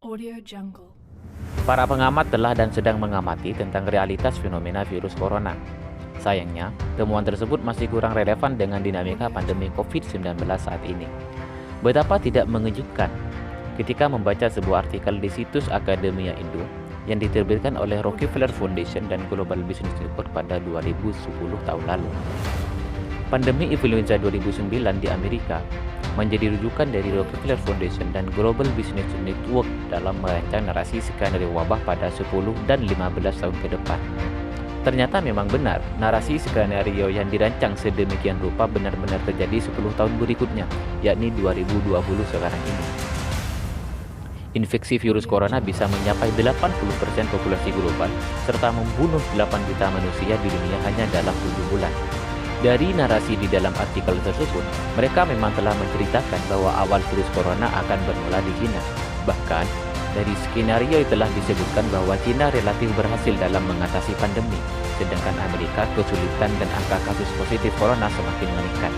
Audio Jungle. Para pengamat telah dan sedang mengamati tentang realitas fenomena virus corona. Sayangnya, temuan tersebut masih kurang relevan dengan dinamika pandemi COVID-19 saat ini. Betapa tidak mengejutkan ketika membaca sebuah artikel di situs Akademia Indo yang diterbitkan oleh Rockefeller Foundation dan Global Business Report pada 2010 tahun lalu. Pandemi influenza 2009 di Amerika menjadi rujukan dari Rockefeller Foundation dan Global Business Network dalam merancang narasi skenario wabah pada 10 dan 15 tahun ke depan. Ternyata memang benar, narasi skenario yang dirancang sedemikian rupa benar-benar terjadi 10 tahun berikutnya, yakni 2020 sekarang ini. Infeksi virus corona bisa mencapai 80% populasi global serta membunuh 8 juta manusia di dunia hanya dalam 7 bulan. Dari narasi di dalam artikel tersebut, mereka memang telah menceritakan bahwa awal virus corona akan bermula di Cina. Bahkan, dari skenario telah disebutkan bahwa Cina relatif berhasil dalam mengatasi pandemi, sedangkan Amerika kesulitan dan angka kasus positif corona semakin meningkat.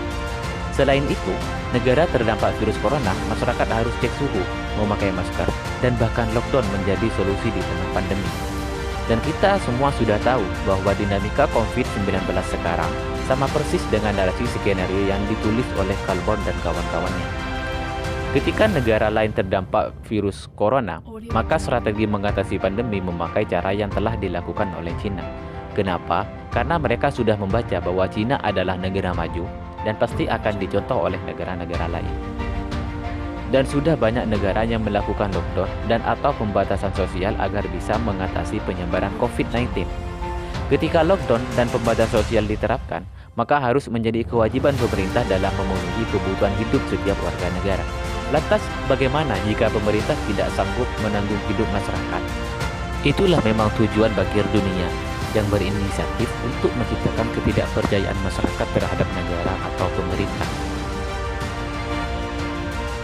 Selain itu, negara terdampak virus corona, masyarakat harus cek suhu, memakai masker, dan bahkan lockdown menjadi solusi di tengah pandemi. Dan kita semua sudah tahu bahwa dinamika COVID-19 sekarang sama persis dengan narasi skenario yang ditulis oleh Kalborn dan kawan-kawannya. Ketika negara lain terdampak virus corona, maka strategi mengatasi pandemi memakai cara yang telah dilakukan oleh Cina. Kenapa? Karena mereka sudah membaca bahwa Cina adalah negara maju dan pasti akan dicontoh oleh negara-negara lain. Dan sudah banyak negara yang melakukan lockdown dan atau pembatasan sosial agar bisa mengatasi penyebaran COVID-19. Ketika lockdown dan pembatasan sosial diterapkan, maka harus menjadi kewajiban pemerintah dalam memenuhi kebutuhan hidup setiap warga negara. Lantas, bagaimana jika pemerintah tidak sanggup menanggung hidup masyarakat? Itulah memang tujuan Bangkir Dunia yang berinisiatif untuk menciptakan ketidakpercayaan masyarakat terhadap negara atau pemerintah.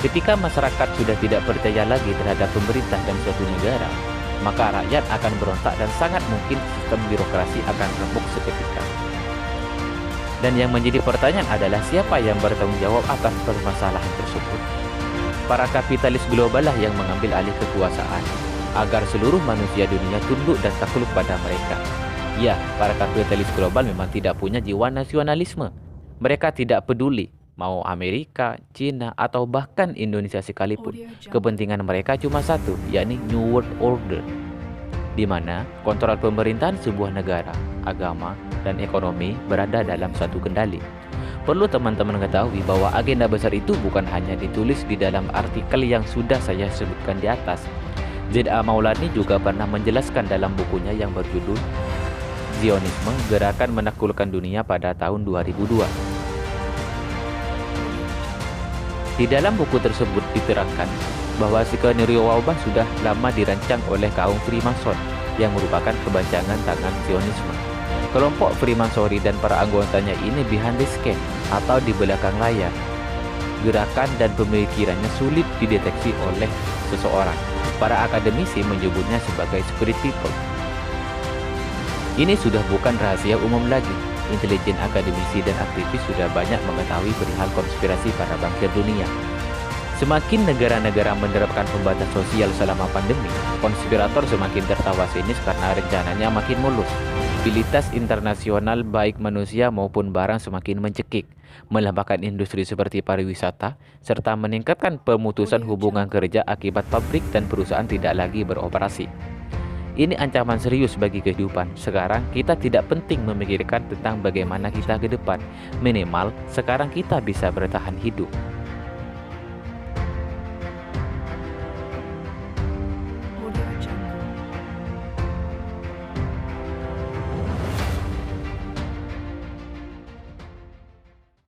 Ketika masyarakat sudah tidak percaya lagi terhadap pemerintah dan suatu negara, maka rakyat akan berontak dan sangat mungkin sistem birokrasi akan remuk seketika. Dan yang menjadi pertanyaan adalah siapa yang bertanggung jawab atas permasalahan tersebut? Para kapitalis global lah yang mengambil alih kekuasaan agar seluruh manusia dunia tunduk dan takluk pada mereka. Ya, para kapitalis global memang tidak punya jiwa nasionalisme. Mereka tidak peduli mau Amerika, Cina, atau bahkan Indonesia sekalipun. Kepentingan mereka cuma satu, yakni New World Order, di mana kontrol pemerintahan sebuah negara, agama, dan ekonomi berada dalam satu kendali. Perlu teman-teman ketahui bahwa agenda besar itu bukan hanya ditulis di dalam artikel yang sudah saya sebutkan di atas. Z.A. Maulani juga pernah menjelaskan dalam bukunya yang berjudul Zionisme, Gerakan Menaklukkan Dunia pada tahun 2002. Di dalam buku tersebut diterangkan bahwa skenario wabah sudah lama dirancang oleh kaum Freemason yang merupakan kebancangan tangan Zionisme. Kelompok Freemasonry dan para anggotanya ini behind the scene atau di belakang layar. Gerakan dan pemikirannya sulit dideteksi oleh seseorang. Para akademisi menyebutnya sebagai spirit people. Ini sudah bukan rahasia umum lagi. Intelijen akademisi dan aktivis sudah banyak mengetahui perihal konspirasi para bangkir dunia. Semakin negara-negara menerapkan pembatasan sosial selama pandemi, konspirator semakin tertawa sinis karena rencananya makin mulus. Mobilitas internasional baik manusia maupun barang semakin mencekik, melambatkan industri seperti pariwisata, serta meningkatkan pemutusan hubungan kerja akibat pabrik dan perusahaan tidak lagi beroperasi. Ini ancaman serius bagi kehidupan. Sekarang kita tidak penting memikirkan tentang bagaimana kita ke depan. Minimal sekarang kita bisa bertahan hidup.